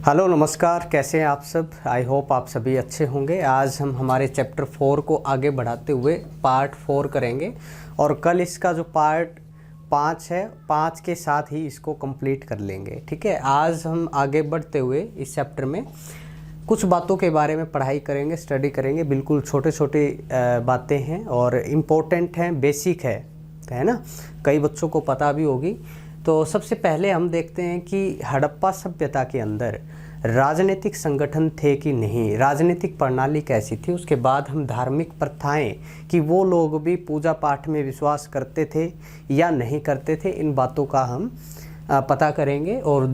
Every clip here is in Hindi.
हेलो नमस्कार, कैसे हैं आप सब। आई होप आप सभी अच्छे होंगे। आज हम हमारे चैप्टर 4 को आगे बढ़ाते हुए पार्ट 4 करेंगे और कल इसका जो पार्ट 5 है 5 के साथ ही इसको कंप्लीट कर लेंगे। ठीक है, आज हम आगे बढ़ते हुए इस चैप्टर में कुछ बातों के बारे में पढ़ाई करेंगे, स्टडी करेंगे। बिल्कुल छोटे छोटे बातें हैं और इम्पोर्टेंट हैं, बेसिक है ना, कई बच्चों को पता भी होगी। तो सबसे पहले हम देखते हैं कि हड़प्पा सभ्यता के अंदर राजनीतिक संगठन थे कि नहीं, राजनीतिक प्रणाली कैसी थी। उसके बाद हम धार्मिक प्रथाएं कि वो लोग भी पूजा पाठ में विश्वास करते थे या नहीं करते थे, इन बातों का हम पता करेंगे। और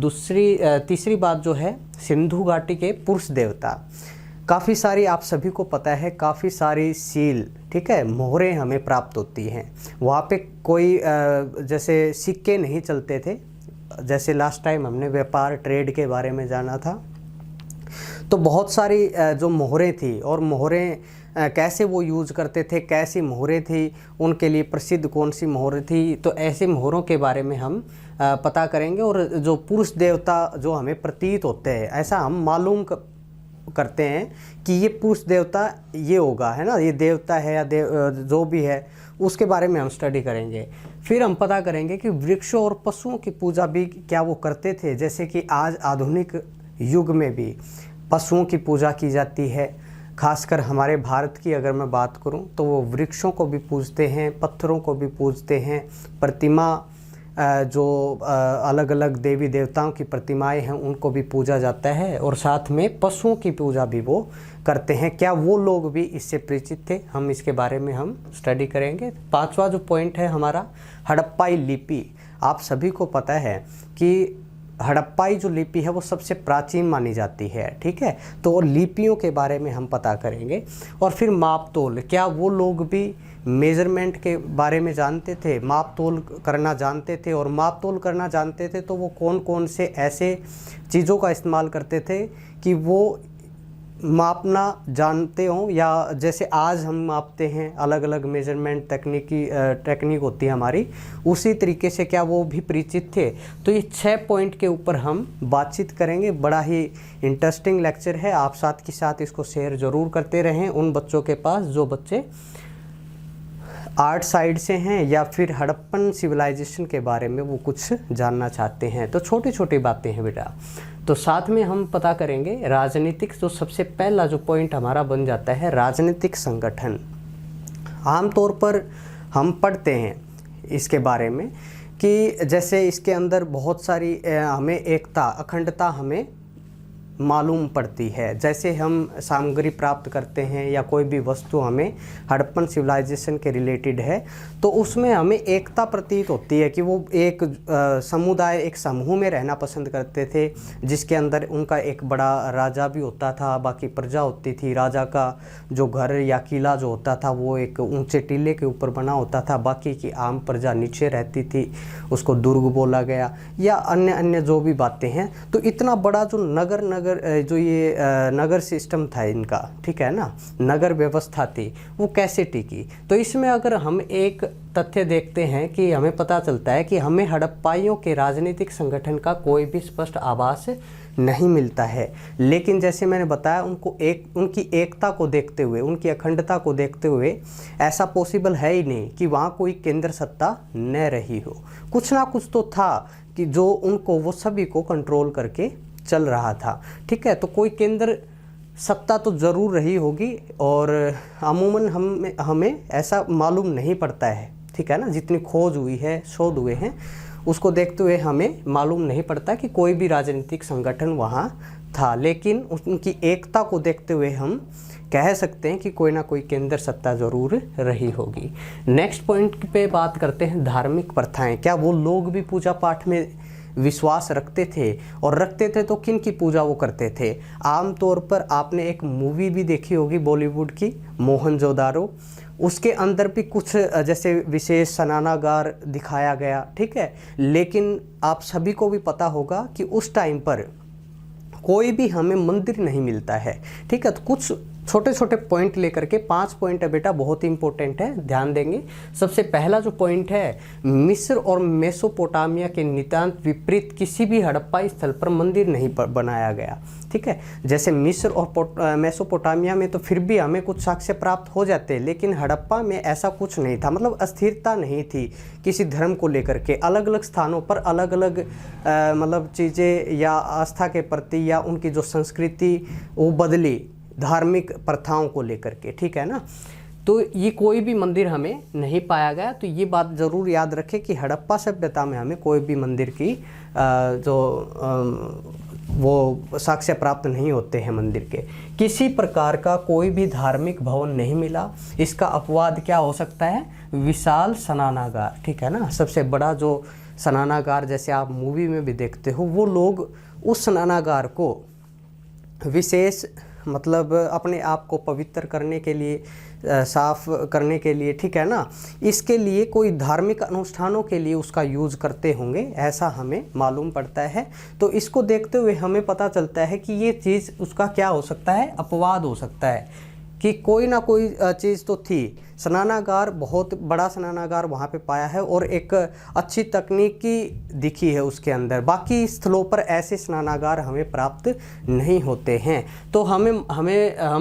तीसरी बात जो है, सिंधु घाटी के पुरुष देवता, काफ़ी सारी आप सभी को पता है, काफ़ी सारी सील, ठीक है, मोहरें हमें प्राप्त होती हैं। वहाँ पे कोई जैसे सिक्के नहीं चलते थे, जैसे लास्ट टाइम हमने व्यापार ट्रेड के बारे में जाना था। तो बहुत सारी जो मोहरें थी और मोहरें कैसे वो यूज़ करते थे, कैसी मोहरें थी, उनके लिए प्रसिद्ध कौन सी मोहरें थी, तो ऐसे मोहरों के बारे में हम पता करेंगे। और जो पुरुष देवता जो हमें प्रतीत होते हैं, ऐसा हम मालूम करते हैं कि ये पुरुष देवता ये होगा, है ना, ये देवता है या जो भी है, उसके बारे में हम स्टडी करेंगे। फिर हम पता करेंगे कि वृक्षों और पशुओं की पूजा भी क्या वो करते थे, जैसे कि आज आधुनिक युग में भी पशुओं की पूजा की जाती है। खासकर हमारे भारत की अगर मैं बात करूं तो वो वृक्षों को भी पूजते हैं, पत्थरों को भी पूजते हैं, प्रतिमा जो अलग अलग देवी देवताओं की प्रतिमाएं हैं उनको भी पूजा जाता है, और साथ में पशुओं की पूजा भी वो करते हैं। क्या वो लोग भी इससे परिचित थे, हम इसके बारे में हम स्टडी करेंगे। पांचवा जो पॉइंट है हमारा, हड़प्पाई लिपि। आप सभी को पता है कि हड़प्पाई जो लिपि है वो सबसे प्राचीन मानी जाती है, ठीक है। तो लिपियों के बारे में हम पता करेंगे। और फिर माप तोल, क्या वो लोग भी मेज़रमेंट के बारे में जानते थे, माप तोल करना जानते थे, और माप तोल करना जानते थे तो वो कौन कौन से ऐसे चीज़ों का इस्तेमाल करते थे कि वो मापना जानते हों, या जैसे आज हम मापते हैं, अलग अलग मेजरमेंट टेक्निक होती है हमारी, उसी तरीके से क्या वो भी परिचित थे। तो ये 6 पॉइंट के ऊपर हम बातचीत करेंगे। बड़ा ही इंटरेस्टिंग लेक्चर है, आप साथ के साथ इसको शेयर ज़रूर करते रहें उन बच्चों के पास जो बच्चे आर्ट साइड से हैं या फिर हड़प्पन सिविलाइजेशन के बारे में वो कुछ जानना चाहते हैं। तो छोटी छोटी बातें हैं बेटा। तो साथ में हम पता करेंगे राजनीतिक, जो सबसे पहला जो पॉइंट हमारा बन जाता है, राजनीतिक संगठन। आमतौर पर हम पढ़ते हैं इसके बारे में कि जैसे इसके अंदर बहुत सारी हमें एकता, अखंडता हमें मालूम पड़ती है। जैसे हम सामग्री प्राप्त करते हैं या कोई भी वस्तु हमें हड़प्पन सिविलाइजेशन के रिलेटेड है, तो उसमें हमें एकता प्रतीत होती है कि वो एक समुदाय, एक समूह में रहना पसंद करते थे, जिसके अंदर उनका एक बड़ा राजा भी होता था, बाकी प्रजा होती थी। राजा का जो घर या किला जो होता था वो एक ऊंचे टीले के ऊपर बना होता था, बाकी की आम प्रजा नीचे रहती थी, उसको दुर्ग बोला गया, या अन्य अन्य जो भी बातें हैं। तो इतना बड़ा जो जो ये नगर सिस्टम था इनका, ठीक है ना, नगर व्यवस्था थी, वो कैसे टिकी। तो इसमें अगर हम एक तथ्य देखते हैं कि हमें पता चलता है कि हमें हड़प्पाइयों के राजनीतिक संगठन का कोई भी स्पष्ट आभास नहीं मिलता है। लेकिन जैसे मैंने बताया, उनकी एकता को देखते हुए, उनकी अखंडता को देखते हुए ऐसा पॉसिबल है ही नहीं कि वहाँ कोई केंद्र सत्ता न रही हो। कुछ ना कुछ तो था कि जो उनको, वो सभी को कंट्रोल करके चल रहा था, ठीक है। तो कोई केंद्र सत्ता तो ज़रूर रही होगी, और अमूमन हमें ऐसा मालूम नहीं पड़ता है, ठीक है ना। जितनी खोज हुई है, शोध हुए हैं, उसको देखते हुए हमें मालूम नहीं पड़ता कि कोई भी राजनीतिक संगठन वहाँ था। लेकिन उनकी एकता को देखते हुए हम कह सकते हैं कि कोई ना कोई केंद्र सत्ता ज़रूर रही होगी। नेक्स्ट पॉइंट पे बात करते हैं, धार्मिक प्रथाएं। क्या वो लोग भी पूजा पाठ में विश्वास रखते थे, और रखते थे तो किन की पूजा वो करते थे। आमतौर पर आपने एक मूवी भी देखी होगी बॉलीवुड की, मोहनजोदारो। उसके अंदर भी कुछ जैसे विशेष स्नानागार दिखाया गया, ठीक है। लेकिन आप सभी को भी पता होगा कि उस टाइम पर कोई भी हमें मंदिर नहीं मिलता है, ठीक है। तो कुछ छोटे छोटे पॉइंट लेकर के 5 पॉइंट है बेटा, बहुत ही इंपॉर्टेंट है, ध्यान देंगे। सबसे पहला जो पॉइंट है, मिस्र और मेसोपोटामिया के नितांत विपरीत किसी भी हड़प्पा स्थल पर मंदिर नहीं बनाया गया। ठीक है, जैसे मिस्र और मेसोपोटामिया में तो फिर भी हमें कुछ साक्ष्य प्राप्त हो जाते हैं, लेकिन हड़प्पा में ऐसा कुछ नहीं था, मतलब अस्थिरता नहीं थी किसी धर्म को लेकर के। अलग अलग स्थानों पर अलग अलग मतलब चीज़ें या आस्था के प्रति या उनकी जो संस्कृति वो बदली धार्मिक प्रथाओं को लेकर के। ठीक है ना, तो ये कोई भी मंदिर हमें नहीं पाया गया। तो ये बात ज़रूर याद रखें कि हड़प्पा सभ्यता में हमें कोई भी मंदिर की वो साक्ष्य प्राप्त नहीं होते हैं मंदिर के। किसी प्रकार का कोई भी धार्मिक भवन नहीं मिला। इसका अपवाद क्या हो सकता है, विशाल स्नानागार। ठीक है ना, सबसे बड़ा जो स्नानागार जैसे आप मूवी में भी देखते हो, वो लोग उस स्नानागार को विशेष मतलब अपने आप को पवित्र करने के लिए, साफ करने के लिए, ठीक है ना, इसके लिए कोई धार्मिक अनुष्ठानों के लिए उसका यूज़ करते होंगे, ऐसा हमें मालूम पड़ता है। तो इसको देखते हुए हमें पता चलता है कि ये चीज़ उसका क्या हो सकता है, अपवाद हो सकता है कि कोई ना कोई चीज़ तो थी। स्नानागार, बहुत बड़ा स्नानागार वहाँ पे पाया है और एक अच्छी तकनीकी दिखी है उसके अंदर। बाकी स्थलों पर ऐसे स्नानागार हमें प्राप्त नहीं होते हैं। तो हम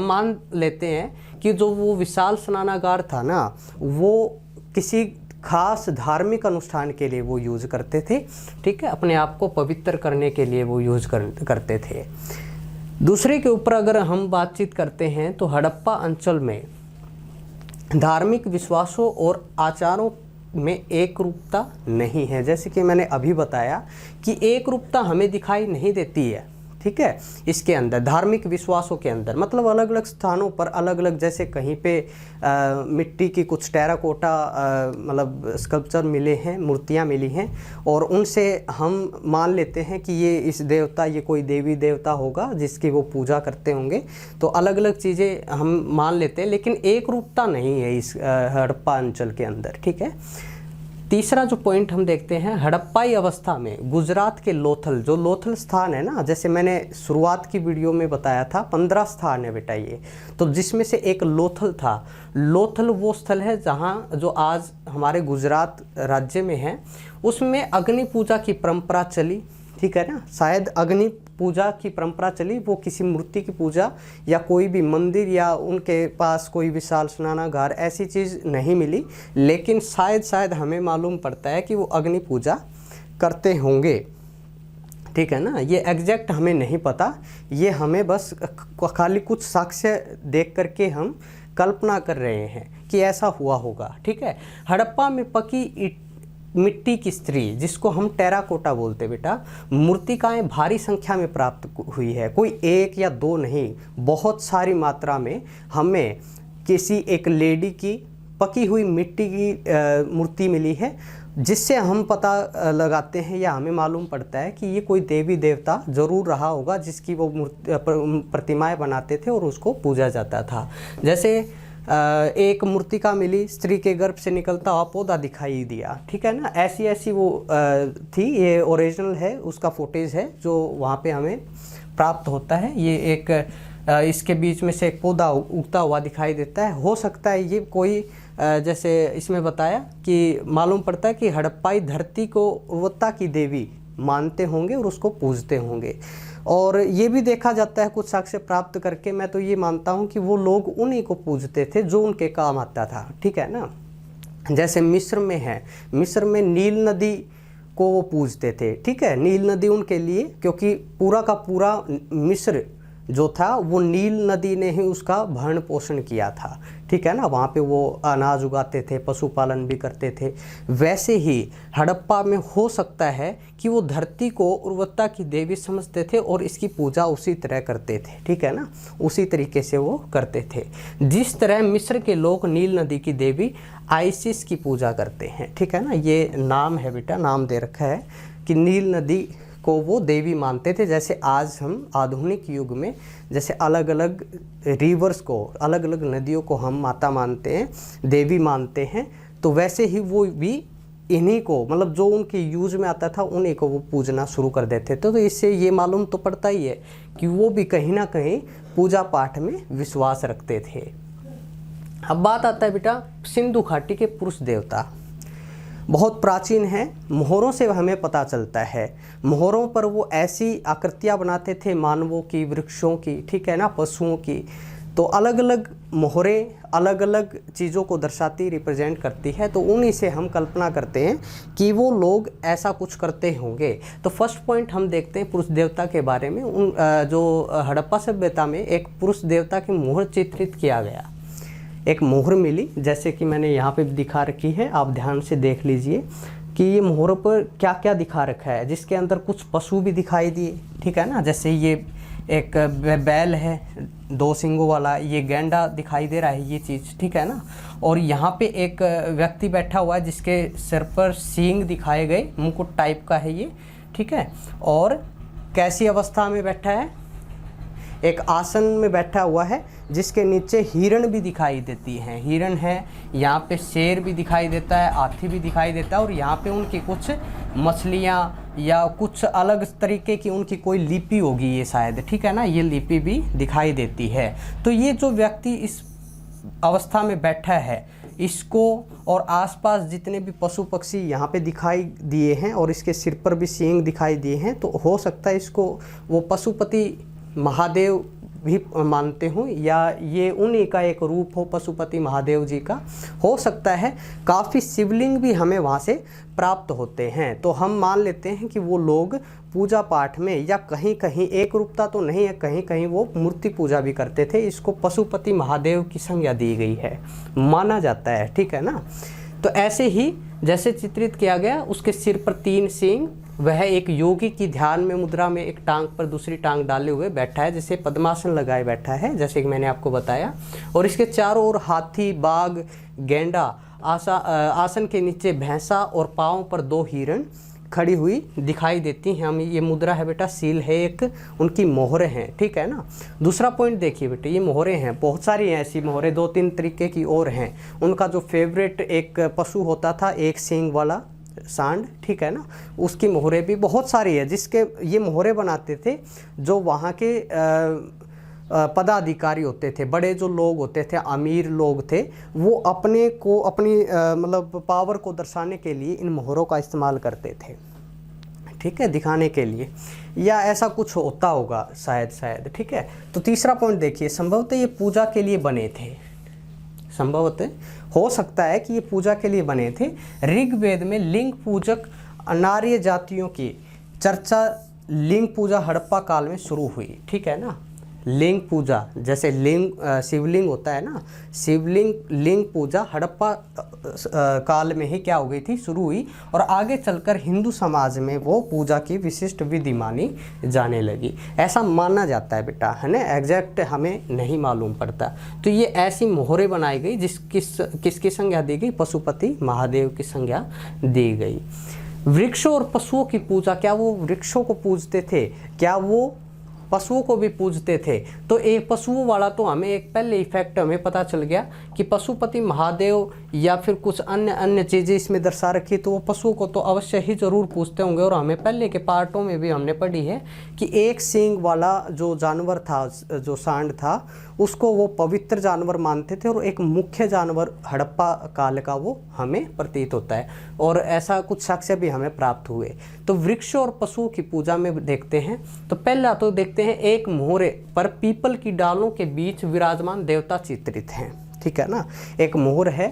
मान लेते हैं कि जो वो विशाल स्नानागार था ना, वो किसी खास धार्मिक अनुष्ठान के लिए वो यूज़ करते थे। ठीक है, अपने आप को पवित्र करने के लिए वो यूज़ करते थे। दूसरे के ऊपर अगर हम बातचीत करते हैं तो हड़प्पा अंचल में धार्मिक विश्वासों और आचारों में एक रूपता नहीं है। जैसे कि मैंने अभी बताया कि एक रूपता हमें दिखाई नहीं देती है। ठीक है, इसके अंदर धार्मिक विश्वासों के अंदर मतलब अलग अलग स्थानों पर अलग अलग, जैसे कहीं पे मिट्टी की कुछ टेराकोटा मतलब स्कल्पचर मिले हैं, मूर्तियां मिली हैं, और उनसे हम मान लेते हैं कि ये इस देवता, ये कोई देवी देवता होगा जिसकी वो पूजा करते होंगे। तो अलग अलग चीज़ें हम मान लेते हैं, लेकिन एक रूपता नहीं है इस हड़प्पा अंचल के अंदर। ठीक है, तीसरा जो पॉइंट हम देखते हैं, हड़प्पाई अवस्था में गुजरात के लोथल, जो लोथल स्थान है ना, जैसे मैंने शुरुआत की वीडियो में बताया था 15 स्थान है बेटा ये, तो जिसमें से एक लोथल था। लोथल वो स्थल है जहाँ जो आज हमारे गुजरात राज्य में है, उसमें अग्नि पूजा की परंपरा चली। ठीक है ना, शायद अग्नि पूजा की परंपरा चली, वो किसी मूर्ति की पूजा या कोई भी मंदिर या उनके पास कोई विशाल स्नानागार ऐसी चीज़ नहीं मिली, लेकिन शायद हमें मालूम पड़ता है कि वो अग्नि पूजा करते होंगे। ठीक है ना, ये एग्जैक्ट हमें नहीं पता, ये हमें बस खाली कुछ साक्ष्य देख करके हम कल्पना कर रहे हैं कि ऐसा हुआ होगा। ठीक है, हड़प्पा में पकी मिट्टी की स्त्री, जिसको हम टेराकोटा बोलते बेटा, मूर्तिकाएं भारी संख्या में प्राप्त हुई है। कोई एक या दो नहीं, बहुत सारी मात्रा में हमें किसी एक लेडी की पकी हुई मिट्टी की मूर्ति मिली है, जिससे हम पता लगाते हैं या हमें मालूम पड़ता है कि ये कोई देवी देवता ज़रूर रहा होगा जिसकी वो प्रतिमाएं बनाते थे और उसको पूजा जाता था। जैसे एक मूर्तिका मिली, स्त्री के गर्भ से निकलता हुआ पौधा दिखाई दिया। ठीक है ना, ऐसी वो थी। ये ओरिजिनल है, उसका फुटेज है जो वहाँ पे हमें प्राप्त होता है। ये एक इसके बीच में से एक पौधा उगता हुआ दिखाई देता है। हो सकता है ये कोई जैसे इसमें बताया कि मालूम पड़ता है कि हड़प्पाई धरती को उर्वरता की देवी मानते होंगे और उसको पूजते होंगे। और ये भी देखा जाता है कुछ साक्ष्य प्राप्त करके, मैं तो ये मानता हूँ कि वो लोग उन्हीं को पूजते थे जो उनके काम आता था। ठीक है ना, जैसे मिस्र में है, मिस्र में नील नदी को वो पूजते थे। ठीक है, नील नदी उनके लिए, क्योंकि पूरा का पूरा मिस्र जो था वो नील नदी ने ही उसका भरण पोषण किया था। ठीक है ना, वहाँ पे वो अनाज उगाते थे, पशुपालन भी करते थे। वैसे ही हड़प्पा में हो सकता है कि वो धरती को उर्वरता की देवी समझते थे और इसकी पूजा उसी तरह करते थे। ठीक है ना, उसी तरीके से वो करते थे जिस तरह मिस्र के लोग नील नदी की देवी आइसिस की पूजा करते हैं। ठीक है ना, ये नाम है बेटा, नाम दे रखा है कि नील नदी को वो देवी मानते थे। जैसे आज हम आधुनिक युग में जैसे अलग अलग रिवर्स को, अलग अलग नदियों को हम माता मानते हैं, देवी मानते हैं, तो वैसे ही वो भी इन्हीं को, मतलब जो उनके यूज में आता था उन्हीं को वो पूजना शुरू कर देते थे। तो इससे ये मालूम तो पड़ता ही है कि वो भी कहीं ना कहीं पूजा पाठ में विश्वास रखते थे। अब बात आता है बेटा सिंधु घाटी के पुरुष देवता, बहुत प्राचीन है। मोहरों से हमें पता चलता है, मोहरों पर वो ऐसी आकृतियाँ बनाते थे मानवों की, वृक्षों की, ठीक है ना, पशुओं की। तो अलग अलग मोहरें अलग अलग चीज़ों को दर्शाती, रिप्रेजेंट करती है। तो उन्हीं से हम कल्पना करते हैं कि वो लोग ऐसा कुछ करते होंगे। तो फर्स्ट पॉइंट हम देखते हैं पुरुष देवता के बारे में। उन जो हड़प्पा सभ्यता में एक पुरुष देवता की मोहर चित्रित किया गया, एक मोहर मिली, जैसे कि मैंने यहाँ पे दिखा रखी है, आप ध्यान से देख लीजिए कि ये मोहर पर क्या क्या दिखा रखा है, जिसके अंदर कुछ पशु भी दिखाई दिए, ठीक है ना। जैसे ये एक बैल है 2 सींगों वाला, ये गैंडा दिखाई दे रहा है, ये चीज़, ठीक है ना। और यहाँ पे एक व्यक्ति बैठा हुआ है जिसके सिर पर सींग दिखाए गए, मुकुट टाइप का है ये, ठीक है। और कैसी अवस्था में बैठा है, एक आसन में बैठा हुआ है जिसके नीचे हिरण भी दिखाई देती हैं, हिरण है, यहाँ पे शेर भी दिखाई देता है, हाथी भी दिखाई देता है। और यहाँ पे उनकी कुछ मछलियाँ या कुछ अलग तरीके की उनकी कोई लिपि होगी ये शायद, ठीक है ना, ये लिपि भी दिखाई देती है। तो ये जो व्यक्ति इस अवस्था में बैठा है, इसको और आसपास जितने भी पशु पक्षी यहाँ पे दिखाई दिए हैं और इसके सिर पर भी सींग दिखाई दिए हैं, तो हो सकता है इसको वो पशुपति महादेव भी मानते हूँ, या ये उन्हीं का एक रूप हो, पशुपति महादेव जी का हो सकता है। काफ़ी शिवलिंग भी हमें वहाँ से प्राप्त होते हैं। तो हम मान लेते हैं कि वो लोग पूजा पाठ में, या कहीं कहीं एक रूपता तो नहीं है, कहीं कहीं वो मूर्ति पूजा भी करते थे। इसको पशुपति महादेव की संज्ञा दी गई है, माना जाता है, ठीक है ना। तो ऐसे ही जैसे चित्रित किया गया, उसके सिर पर 3 सींग, वह एक योगी की ध्यान में मुद्रा में एक टांग पर दूसरी टांग डाले हुए बैठा है, जैसे पद्मासन लगाए बैठा है, जैसे कि मैंने आपको बताया। और इसके चारों ओर हाथी, बाघ, गेंडा, आसन के नीचे भैंसा और पाँव पर 2 हिरण खड़ी हुई दिखाई देती हैं। हम ये मुद्रा है बेटा, सील है एक, उनकी मोहरें हैं, ठीक है ना। दूसरा पॉइंट देखिए बेटे, ये मोहरें हैं, बहुत सारी हैं ऐसी मोहरें, 2-3 तरीके की और हैं। उनका जो फेवरेट एक पशु होता था, एक सींग वाला सांड, ठीक है ना, उसकी मोहरें भी बहुत सारी है, जिसके ये मोहरें बनाते थे जो वहाँ के पदाधिकारी होते थे, बड़े जो लोग होते थे, अमीर लोग थे, वो अपने को अपनी मतलब पावर को दर्शाने के लिए इन मोहरों का इस्तेमाल करते थे, ठीक है, दिखाने के लिए, या ऐसा कुछ होता होगा शायद, ठीक है। तो तीसरा पॉइंट देखिए, संभवतः ये पूजा के लिए बने थे, संभवतः हो सकता है कि ये पूजा के लिए बने थे। ऋग्वेद में लिंग पूजक अनार्य जातियों की चर्चा लिंग पूजा हड़प्पा काल में शुरू हुई, ठीक है ना। लिंग पूजा, जैसे लिंग शिवलिंग होता है ना, शिवलिंग लिंग पूजा हड़प्पा काल में ही क्या हो गई थी, शुरू हुई, और आगे चलकर हिंदू समाज में वो पूजा की विशिष्ट विधि मानी जाने लगी, ऐसा माना जाता है बेटा, है ना। एग्जैक्ट हमें नहीं मालूम पड़ता। तो ये ऐसी मोहरें बनाई गई किसकी संज्ञा दी गई, पशुपति महादेव की संज्ञा दी गई। वृक्षों और पशुओं की पूजा, क्या वो वृक्षों को पूजते थे, क्या वो पशुओं को भी पूजते थे? तो एक पशुओं वाला तो हमें एक पहले इफेक्ट हमें पता चल गया कि पशुपति महादेव या फिर कुछ अन्य चीज़ें इसमें दर्शा रखी, तो वो पशुओं को तो अवश्य ही ज़रूर पूजते होंगे। और हमें पहले के पार्टों में भी हमने पढ़ी है कि एक सींग वाला जो जानवर था, जो सांड था, उसको वो पवित्र जानवर मानते थे, और एक मुख्य जानवर हड़प्पा काल का वो हमें प्रतीत होता है, और ऐसा कुछ साक्ष्य भी हमें प्राप्त हुए। तो वृक्ष और पशुओं की पूजा में देखते हैं, तो पहला तो देखते हैं एक मोहरे पर पीपल की डालों के बीच विराजमान देवता चित्रित हैं, ठीक है ना। एक मोहर है,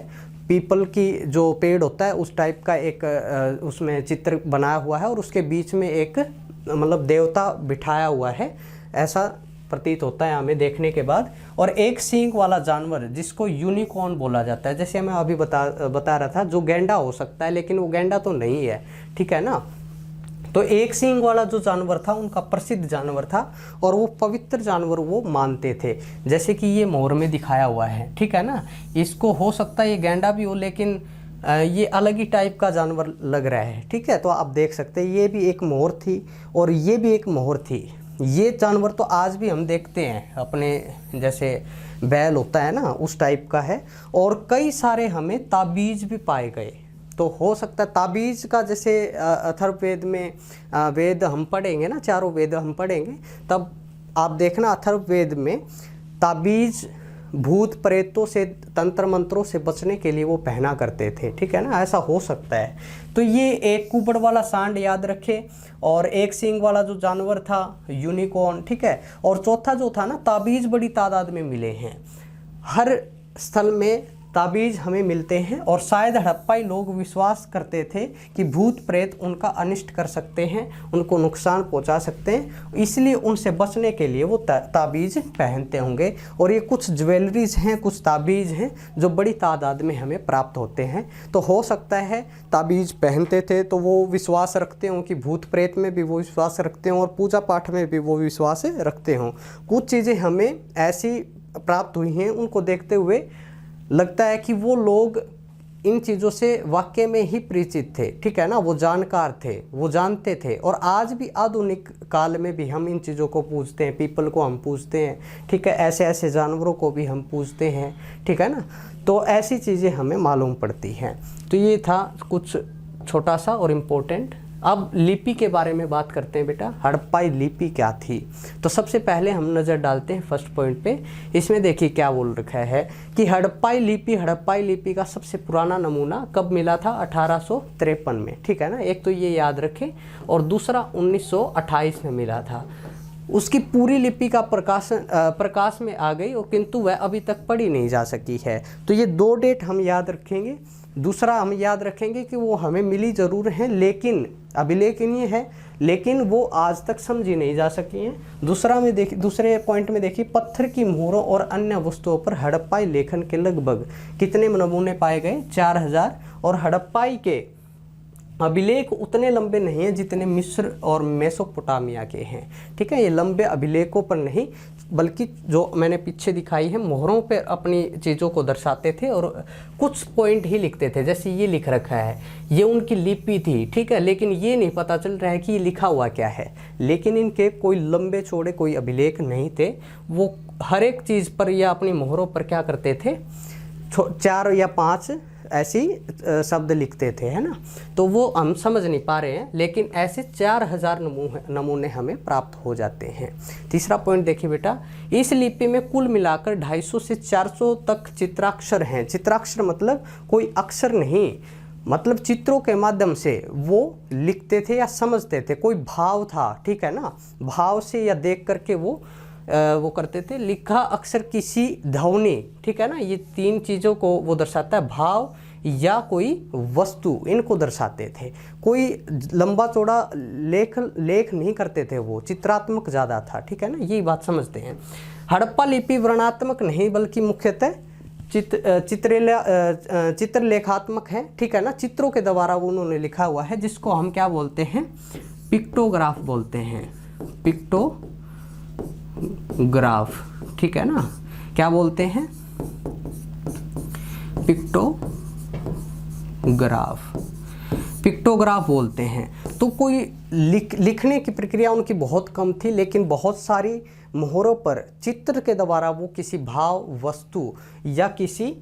पीपल की जो पेड़ होता है उस टाइप का एक उसमें चित्र बनाया हुआ है, और उसके बीच में एक मतलब देवता बिठाया हुआ है, ऐसा प्रतीत होता है हमें देखने के बाद। और एक सींग वाला जानवर जिसको यूनिकॉर्न बोला जाता है, जैसे मैं अभी बता रहा था, जो गैंडा हो सकता है, लेकिन वो गैंडा तो नहीं है, ठीक है ना। तो एक सींग वाला जो जानवर था उनका प्रसिद्ध जानवर था, और वो पवित्र जानवर वो मानते थे, जैसे कि ये मोहर में दिखाया हुआ है, ठीक है ना। इसको हो सकता है ये गैंडा भी हो, लेकिन ये अलग ही टाइप का जानवर लग रहा है, ठीक है। तो आप देख सकते हैं ये भी एक मोहर थी और ये भी एक मोहर थी। ये जानवर तो आज भी हम देखते हैं अपने, जैसे बैल होता है ना, उस टाइप का है। और कई सारे हमें ताबीज़ भी पाए गए, तो हो सकता है ताबीज़ का, जैसे अथर्ववेद में वेद हम पढ़ेंगे ना, चारों वेद हम पढ़ेंगे, तब आप देखना अथर्ववेद में ताबीज़ भूत प्रेतों से, तंत्र मंत्रों से बचने के लिए वो पहना करते थे, ठीक है ना, ऐसा हो सकता है। तो ये एक कुबड़ वाला सांड याद रखे, और एक सींग वाला जो जानवर था यूनिकॉर्न, ठीक है, और चौथा जो था ना, ताबीज़ बड़ी तादाद में मिले हैं, हर स्थल में ताबीज़ हमें मिलते हैं। और शायद हड़प्पाई लोग विश्वास करते थे कि भूत प्रेत उनका अनिष्ट कर सकते हैं, उनको नुकसान पहुंचा सकते हैं, इसलिए उनसे बचने के लिए वो ताबीज़ पहनते होंगे। और ये कुछ ज्वेलरीज हैं, कुछ ताबीज़ हैं जो बड़ी तादाद में हमें प्राप्त होते हैं। तो हो सकता है ताबीज़ पहनते थे तो वो विश्वास रखते हों कि भूत प्रेत में भी वो विश्वास रखते हों, और पूजा पाठ में भी वो विश्वास रखते हों। कुछ चीज़ें हमें ऐसी प्राप्त हुई हैं, उनको देखते हुए लगता है कि वो लोग इन चीज़ों से वाकई में ही परिचित थे, ठीक है ना, वो जानकार थे, वो जानते थे। और आज भी आधुनिक काल में भी हम इन चीज़ों को पूजते हैं, पीपल को हम पूजते हैं, ठीक है, ऐसे ऐसे जानवरों को भी हम पूजते हैं, ठीक है ना। तो ऐसी चीज़ें हमें मालूम पड़ती हैं। तो ये था कुछ छोटा सा और इम्पोर्टेंट। अब लिपि के बारे में बात करते हैं बेटा, हड़प्पाई लिपि क्या थी। तो सबसे पहले हम नज़र डालते हैं फर्स्ट पॉइंट पे। इसमें देखिए क्या बोल रखा है कि हड़प्पाई लिपि का सबसे पुराना नमूना कब मिला था, 1853 में, ठीक है ना। एक तो ये याद रखें, और दूसरा 1928 में मिला था। उसकी पूरी लिपि का प्रकाश में आ गई, और किंतु वह अभी तक पढ़ी नहीं जा सकी है। तो ये दो डेट हम याद रखेंगे। दूसरा हम याद रखेंगे कि वो हमें मिली ज़रूर हैं, लेकिन अभिलेखनीय है, लेकिन वो आज तक समझी नहीं जा सकी हैं। दूसरे पॉइंट में देखिए, पत्थर की मोहरों और अन्य वस्तुओं पर हड़प्पाई लेखन के लगभग कितने नमूने पाए गए, 4000। और हड़प्पाई के अभिलेख उतने लंबे नहीं हैं जितने मिस्र और मेसोपोटामिया के हैं, ठीक है। ये लंबे अभिलेखों पर नहीं, बल्कि जो मैंने पीछे दिखाई है मोहरों पर अपनी चीज़ों को दर्शाते थे और कुछ पॉइंट ही लिखते थे। जैसे ये लिख रखा है, ये उनकी लिपि थी, ठीक है, लेकिन ये नहीं पता चल रहा है कि ये लिखा हुआ क्या है। लेकिन इनके कोई लंबे चौड़े कोई अभिलेख नहीं थे। वो हर एक चीज़ पर या अपनी मोहरों पर क्या करते थे, 4 या 5 ऐसी शब्द लिखते थे, है ना। तो वो हम समझ नहीं पा रहे हैं, लेकिन ऐसे 4000 नमूने हमें प्राप्त हो जाते हैं। तीसरा पॉइंट देखिए बेटा, इस लिपि में कुल मिलाकर 250 से 400 तक चित्राक्षर हैं। चित्राक्षर मतलब कोई अक्षर नहीं, मतलब चित्रों के माध्यम से वो लिखते थे या समझते थे, कोई भाव था, ठीक है ना, भाव से या देख करके वो करते थे। लिखा अक्षर किसी ध्वनि, ठीक है ना, ये 3 चीज़ों को वो दर्शाता है, भाव या कोई वस्तु, इनको दर्शाते थे। कोई लंबा चौड़ा लेख नहीं करते थे, वो चित्रात्मक ज़्यादा था, ठीक है ना, यही बात समझते हैं। हड़प्पा लिपि वर्णात्मक नहीं बल्कि मुख्यतः चित्रलेखात्मक है, ठीक है ना। चित्रों के द्वारा वो उन्होंने लिखा हुआ है, जिसको हम क्या बोलते हैं, पिक्टोग्राफ बोलते हैं, पिक्टोग्राफ, ठीक है ना, क्या बोलते हैं, पिक्टोग्राफ बोलते हैं। तो कोई लिखने की प्रक्रिया उनकी बहुत कम थी, लेकिन बहुत सारी मोहरों पर चित्र के द्वारा वो किसी भाव, वस्तु या किसी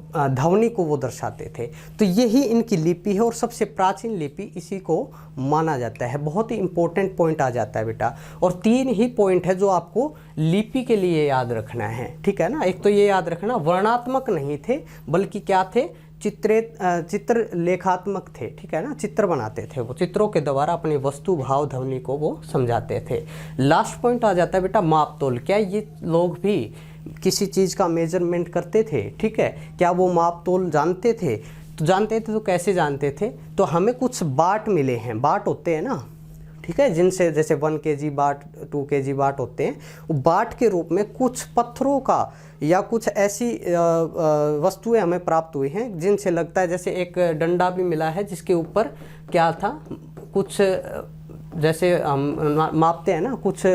ध्वनि को वो दर्शाते थे। तो यही इनकी लिपि है और सबसे प्राचीन लिपि इसी को माना जाता है। बहुत ही इंपॉर्टेंट पॉइंट आ जाता है बेटा। और 3 ही पॉइंट है जो आपको लिपि के लिए याद रखना है, ठीक है ना। एक तो ये याद रखना, वर्णात्मक नहीं थे बल्कि क्या थे, चित्रलेखात्मक थे, ठीक है ना, चित्र बनाते थे वो, चित्रों के द्वारा अपनी वस्तु, भाव, ध्वनि को वो समझाते थे। लास्ट पॉइंट आ जाता है बेटा, माप तोल। क्या ये लोग भी किसी चीज़ का मेजरमेंट करते थे, ठीक है, क्या वो माप तोल जानते थे? तो जानते थे, तो कैसे जानते थे, तो हमें कुछ बाट मिले हैं, बाट होते हैं ना, ठीक है, जिनसे जैसे 1 kg बाट, 2 kg बाट होते हैं, वो बाट के रूप में कुछ पत्थरों का या कुछ ऐसी वस्तुएं हमें प्राप्त हुई हैं जिनसे लगता है, जैसे एक डंडा भी मिला है जिसके ऊपर क्या था, कुछ जैसे हम मापते हैं ना, कुछ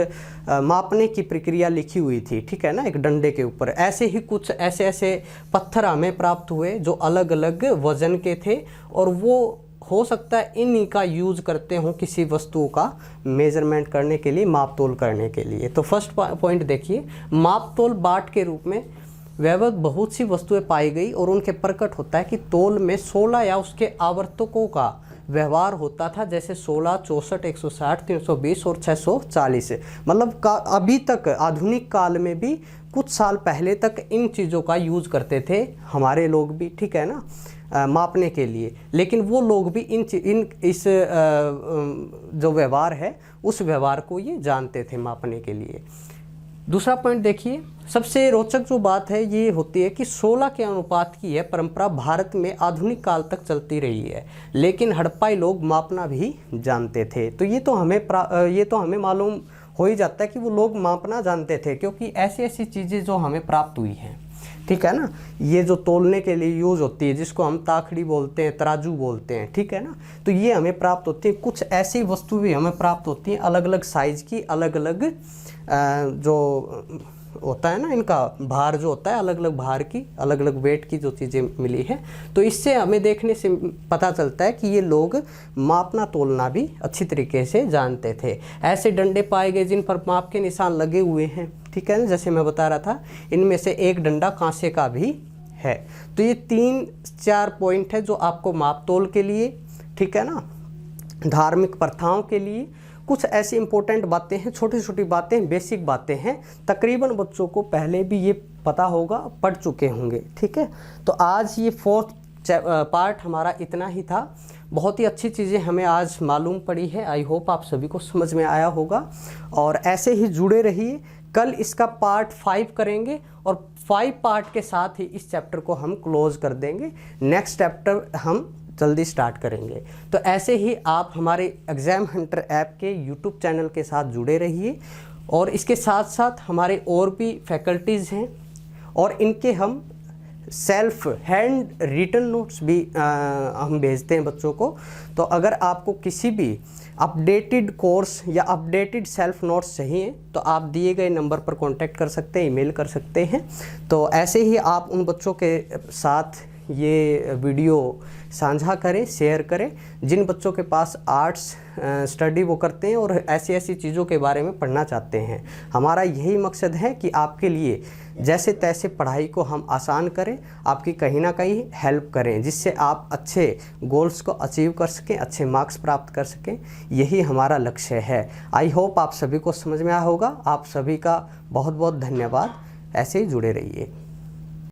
मापने की प्रक्रिया लिखी हुई थी, ठीक है ना, एक डंडे के ऊपर। ऐसे ही कुछ ऐसे पत्थर हमें प्राप्त हुए जो अलग अलग वजन के थे, और वो हो सकता है इन्हीं का यूज़ करते हों किसी वस्तु का मेजरमेंट करने के लिए, माप तोल करने के लिए। तो फर्स्ट पॉइंट देखिए, माप तोल बाट के रूप में वैवत बहुत सी वस्तुएं पाई गई और उनके प्रकट होता है कि तौल में 16 या उसके आवर्तकों का व्यवहार होता था, जैसे 16, 64, 160, 320 और 640। मतलब अभी तक आधुनिक काल में भी कुछ साल पहले तक इन चीज़ों का यूज़ करते थे हमारे लोग भी, ठीक है ना, मापने के लिए। लेकिन वो लोग भी इस जो व्यवहार है उस व्यवहार को ये जानते थे मापने के लिए। दूसरा पॉइंट देखिए, सबसे रोचक जो बात है ये होती है कि 16 के अनुपात की यह परंपरा भारत में आधुनिक काल तक चलती रही है, लेकिन हड़प्पाई लोग मापना भी जानते थे। तो ये तो हमें मालूम हो ही जाता है कि वो लोग मापना जानते थे, क्योंकि ऐसी ऐसी चीज़ें जो हमें प्राप्त हुई हैं, ठीक है ना, ये जो तौलने के लिए यूज़ होती है, जिसको हम ताखड़ी बोलते हैं, तराजू बोलते हैं, ठीक है ना, तो ये हमें प्राप्त होती है। कुछ ऐसी वस्तु भी हमें प्राप्त होती हैं अलग अलग साइज़ की, अलग अलग जो होता है ना, इनका भार जो होता है, अलग अलग भार की, अलग अलग वेट की जो चीज़ें मिली हैं। तो इससे हमें देखने से पता चलता है कि ये लोग मापना तोलना भी अच्छी तरीके से जानते थे। ऐसे डंडे पाए गए जिन पर माप के निशान लगे हुए हैं, ठीक है ना, जैसे मैं बता रहा था, इनमें से एक डंडा कांसे का भी है। तो ये 3-4 पॉइंट है जो आपको माप तोल के लिए, ठीक है ना, धार्मिक प्रथाओं के लिए कुछ ऐसी इंपॉर्टेंट बातें हैं, छोटी छोटी बातें, बेसिक बातें हैं, तकरीबन बच्चों को पहले भी ये पता होगा, पढ़ चुके होंगे, ठीक है। तो आज ये 4th पार्ट हमारा इतना ही था। बहुत ही अच्छी चीज़ें हमें आज मालूम पड़ी है। आई होप आप सभी को समझ में आया होगा, और ऐसे ही जुड़े रहिए। कल इसका पार्ट 5 करेंगे और 5 पार्ट के साथ ही इस चैप्टर को हम क्लोज कर देंगे। नेक्स्ट चैप्टर हम जल्दी स्टार्ट करेंगे। तो ऐसे ही आप हमारे एग्ज़ाम हंटर ऐप के यूट्यूब चैनल के साथ जुड़े रहिए, और इसके साथ साथ हमारे और भी फैकल्टीज़ हैं, और इनके हम सेल्फ हैंड रिटन नोट्स भी हम भेजते हैं बच्चों को। तो अगर आपको किसी भी अपडेटेड कोर्स या अपडेटेड सेल्फ नोट्स चाहिए तो आप दिए गए नंबर पर कांटेक्ट कर सकते हैं, ईमेल कर सकते हैं। तो ऐसे ही आप उन बच्चों के साथ ये वीडियो साझा करें, शेयर करें, जिन बच्चों के पास आर्ट्स स्टडी वो करते हैं और ऐसी ऐसी चीज़ों के बारे में पढ़ना चाहते हैं। हमारा यही मकसद है कि आपके लिए जैसे तैसे पढ़ाई को हम आसान करें, आपकी कहीं ना कहीं हेल्प करें, जिससे आप अच्छे गोल्स को अचीव कर सकें, अच्छे मार्क्स प्राप्त कर सकें। यही हमारा लक्ष्य है। आई होप आप सभी को समझ में आया होगा। आप सभी का बहुत बहुत धन्यवाद। ऐसे ही जुड़े रहिए।